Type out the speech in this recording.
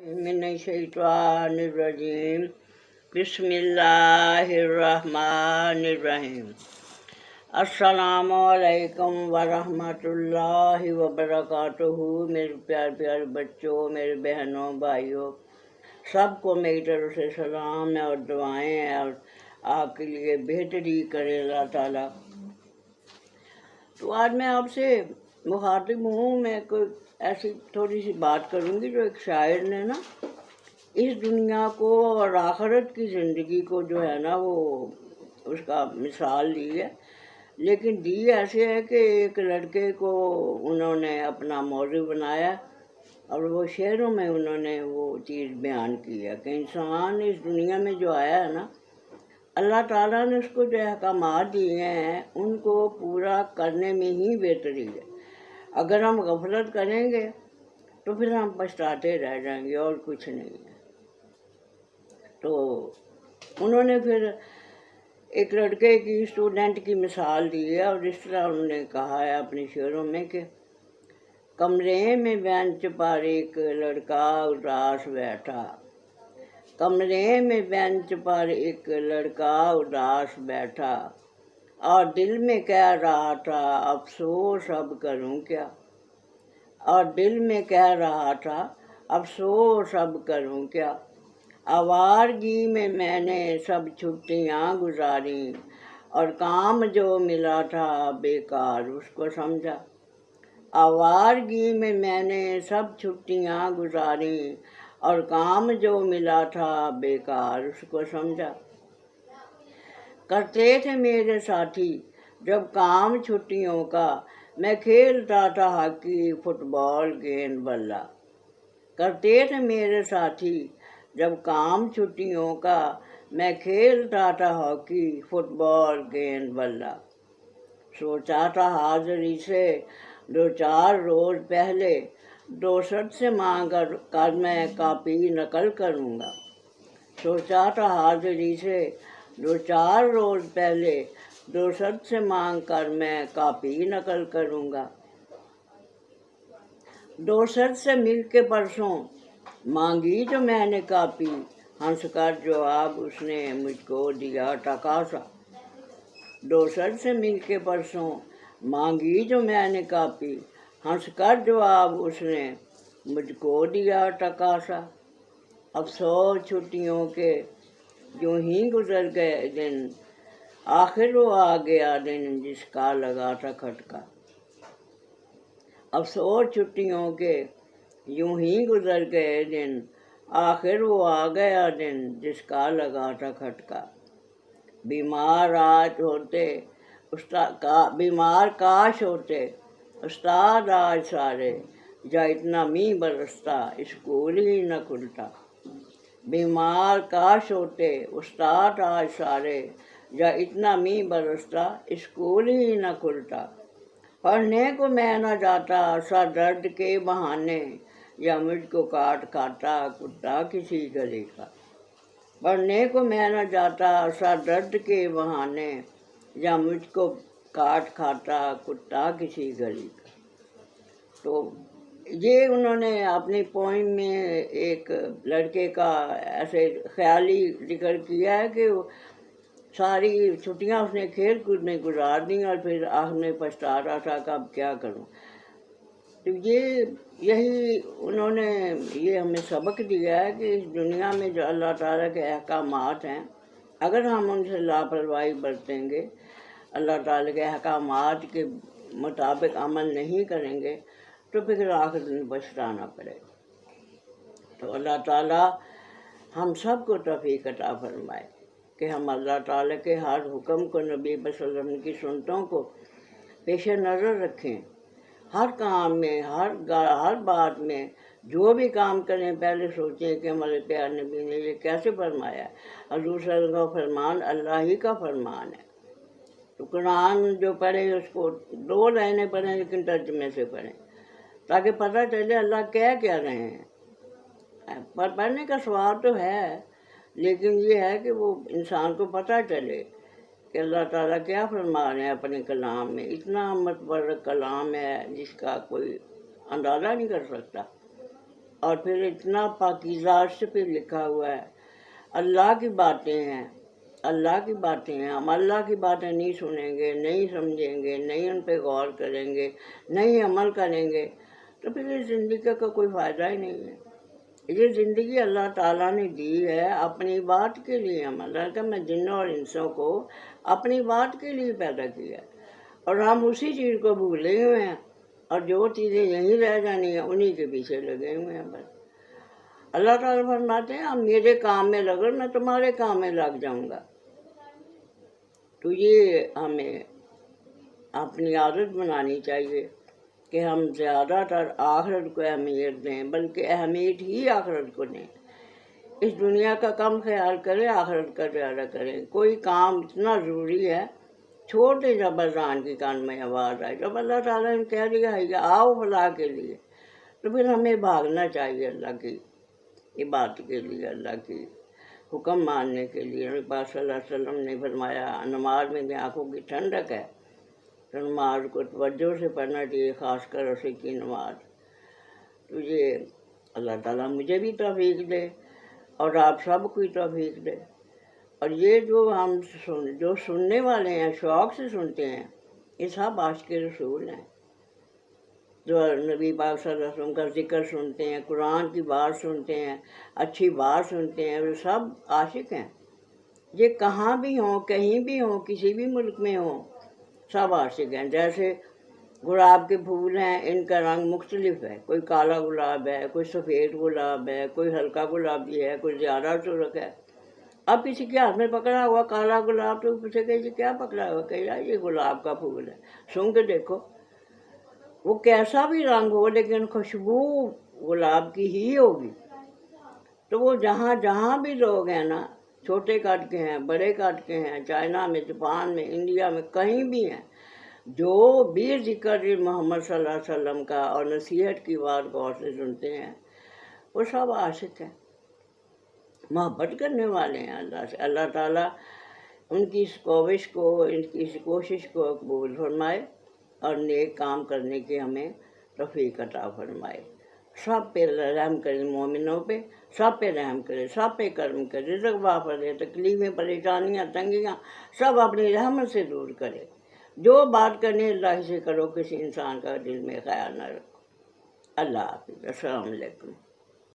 मिनश्शैतानिर्रजीम बिस्मिल्लाहिर्रहमानिर्रहीम। अस्सलामुअलैकुम वरहमतुल्लाहि वबरकातुहू। मेरे प्यार प्यारे बच्चों, मेरे बहनों, भाइयों, सबको मेरी तरफ से सलाम है और दुआएं हैं और आपके लिए बेहतरी करे अल्लाह ताला। तो आज मैं आपसे मुखातिब हूँ। मैं कोई ऐसी थोड़ी सी बात करूँगी जो एक शायर ने ना इस दुनिया को और आखिरत की ज़िंदगी को जो है ना वो उसका मिसाल दी है, लेकिन दी ऐसे है कि एक लड़के को उन्होंने अपना मौजू बनाया और वो शेरों में उन्होंने वो चीज़ बयान की है कि इंसान इस दुनिया में जो आया है ना, अल्लाह ताला ने उसको जो अहकामात दिए हैं उनको पूरा करने में ही बेहतरी है। अगर हम गफलत करेंगे तो फिर हम पछताते रह जाएंगे और कुछ नहीं है। तो उन्होंने फिर एक लड़के की स्टूडेंट की मिसाल दी है और इस तरह उन्होंने कहा है अपने शेरों में कि कमरे में बेंच पर एक लड़का उदास बैठा, कमरे में बेंच पर एक लड़का उदास बैठा और दिल में कह रहा था अफसोस अब करूं क्या, और दिल में कह रहा था अफसोस अब करूं क्या। आवारगी में मैंने सब छुट्टियां गुजारी और काम जो मिला था बेकार उसको समझा। आवारगी में मैंने सब छुट्टियां गुजारी और काम जो मिला था बेकार उसको समझा। करते थे मेरे साथी जब काम छुट्टियों का, मैं खेलता था हॉकी फुटबॉल गेंद बल्ला। करते थे मेरे साथी जब काम छुट्टियों का, मैं खेलता था हॉकी फुटबॉल गेंद बल्ला। सोचा था हाजिरी से दो चार रोज पहले, दोस्त से मांग कर मैं कॉपी नकल करूँगा। सोचा था हाजिरी से दो चार रोज पहले, दोस्त से मांग कर मैं कॉपी नकल करूँगा। दोस्त से मिल के परसों मांगी जो मैंने कॉपी, हंसकर जवाब उसने मुझको दिया टकासा। दोस्त से मिल के परसों मांगी जो मैंने कॉपी, हंसकर जवाब उसने मुझको दिया टकासा। अफसोस छुट्टियों के यूं ही गुजर गए दिन, आखिर वो आ गया दिन जिसका लगा था खटका। अफसोस छुट्टियों के यूं ही गुजर गए दिन, आखिर वो आ गया दिन जिसका लगा था खटका। बीमार आज होते बीमार काश होते उस्ताद आज सारे, या इतना मींह बरसता स्कूल ही न खुलता। बीमार काश होते उस्ताद आज सारे, या इतना मींह बरसता स्कूल ही न खुलता। पढ़ने को मैं न जाता सर दर्द के बहाने, या मुझको काट खाता कुत्ता किसी गली का। पढ़ने को मैं न जाता सर दर्द के बहाने, या मुझको काट खाता कुत्ता किसी गली का। तो ये उन्होंने अपनी पोइम में एक लड़के का ऐसे ख्याली जिक्र किया है कि सारी छुट्टियां उसने खेल कूद में गुजार दी और फिर आखिर में पछता रहा था कि अब क्या करूं। तो यही उन्होंने ये हमें सबक दिया है कि इस दुनिया में जो अल्लाह ताला के अहकामात हैं, अगर हम उनसे लापरवाही बरतेंगे, अल्लाह ताला के अहकामात के मुताबिक अमल नहीं करेंगे तो फिर आखिर में पछताना पड़ेगा। तो अल्लाह ताला हम सब को तौफीक अता फरमाए कि हम अल्लाह ताला के हर हुक्म को, नबी वसल्लम की सुन्नतों को पेश नज़र रखें। हर काम में, हर बात में, जो भी काम करें पहले सोचें कि हमारे प्यार नबी ने ये कैसे फरमाया है। हज़ूर सल्लल्लाहु अलैहि वसल्लम का फरमान अल्लाह ही का फरमान है। तो कुरान जो पढ़े उसको दो लाइनें पढ़ें लेकिन तर्जुमे से पढ़ें ताकि पता चले अल्लाह कह क्या रहे हैं। पर पढ़ने का सवाब तो है, लेकिन ये है कि वो इंसान को पता चले कि अल्लाह ताला क्या फरमा रहे हैं अपने कलाम में। इतना मुतबर्रक कलाम है जिसका कोई अंदाज़ा नहीं कर सकता। اور پھر اتنا پاکیزہ عرش پہ لکھا ہوا ہے، اللہ کی باتیں ہیں، اللہ کی باتیں ہیں. ہم اللہ کی باتیں نہیں سنیں گے، نہیں سمجھیں گے، نہیں ان پہ غور کریں گے، نہیں عمل کریں گے، تو پھر اس زندگی کا کوئی فائدہ ہی نہیں ہے. یہ زندگی اللہ تعالیٰ نے دی ہے اپنی بات کے لیے. ہم اللہ کہ میں جنوں اور انسوں کو اپنی بات کے لیے پیدا کیا ہے، اور ہم اسی چیز کو بھولے ہوئے ہیں، اور جو چیزیں یہیں رہ جانی ہیں انہی کے پیچھے لگے ہوئے ہیں بس. اللہ تعالیٰ فرماتے ہیں ہم میرے کام میں لگو، میں تمہارے کام میں لگ جاؤں گا. تو یہ ہمیں اپنی عادت بنانی چاہیے کہ ہم زیادہ تر آخرت کو اہمیت دیں، بلکہ اہمیت ہی آخرت کو دیں. اس دنیا کا کم خیال کریں، آخرت کا زیادہ کریں. کوئی کام اتنا ضروری ہے، چھوڑ دیں جب اذان کی کان میں آواز آئے. جب اللہ تعالیٰ نے کہہ دیا ہے کہ آؤ فلاح کے لیے، تو پھر ہمیں بھاگنا چاہیے اللہ کی عبادت کے لیے، اللہ کی حکم ماننے کے لیے. نبی پاک صلی اللہ علیہ وسلم نے فرمایا نماز میں آنکھوں کی ٹھنڈک ہے، تو نماز کو توجہ سے پڑھنا چاہیے، خاص کر عصر کی نماز. تو یہ اللہ تعالیٰ مجھے بھی توفیق دے اور آپ سب کو توفیق دے. اور یہ جو سننے والے ہیں، شوق سے سنتے ہیں، یہ سب عاشق رسول ہیں. جو نبی پاک صلی اللہ علیہ وسلم کا ذکر سنتے ہیں، قرآن کی بات سنتے ہیں، اچھی بات سنتے ہیں، وہ سب عاشق ہیں. یہ کہاں بھی ہوں، کہیں بھی ہوں، کسی بھی ملک میں ہوں، سب عاشق ہیں. جیسے گلاب کے پھول ہیں، ان کا رنگ مختلف ہے. کوئی کالا گلاب ہے، کوئی سفید گلاب ہے، کوئی ہلکا گلابی ہے، کوئی زیادہ سرخ ہے. اب کسی کے ہاتھ میں پکڑا ہوا کالا گلاب تو پوچھے کہ یہ کیا پکڑا ہوا، کہ یہ گلاب کا پھول ہے. سن کے دیکھو، وہ کیسا بھی رنگ ہو لیکن خوشبو گلاب کی ہی ہوگی. تو وہ جہاں جہاں بھی لوگ ہیں نا، چھوٹے کٹ کے ہیں، بڑے کٹ کے ہیں، چائنا میں، جاپان میں، انڈیا میں، کہیں بھی ہیں، جو بھی ذکر محمد صلی اللہ علیہ وسلم کا اور نصیحت کی بات غور سے سنتے ہیں، وہ سب عاشق ہیں، محبت کرنے والے ہیں اللہ سے. اللہ تعالیٰ ان کی اس کوشش کو، ان کی اس کوشش کو قبول فرمائے اور نیک کام کرنے کی ہمیں توفیق عطا فرمائے. سب پہ رحم کرے، مومنوں پہ سب پہ رحم کرے، سب پہ کرم کرے، رزق واپس دے، تکلیفیں، پریشانیاں، تنگیاں سب اپنی رحمت سے دور کرے. جو بات کرنی اللہ سے کرو، کسی انسان کا دل میں خیال نہ رکھو. اللہ حافظ. السلام علیکم.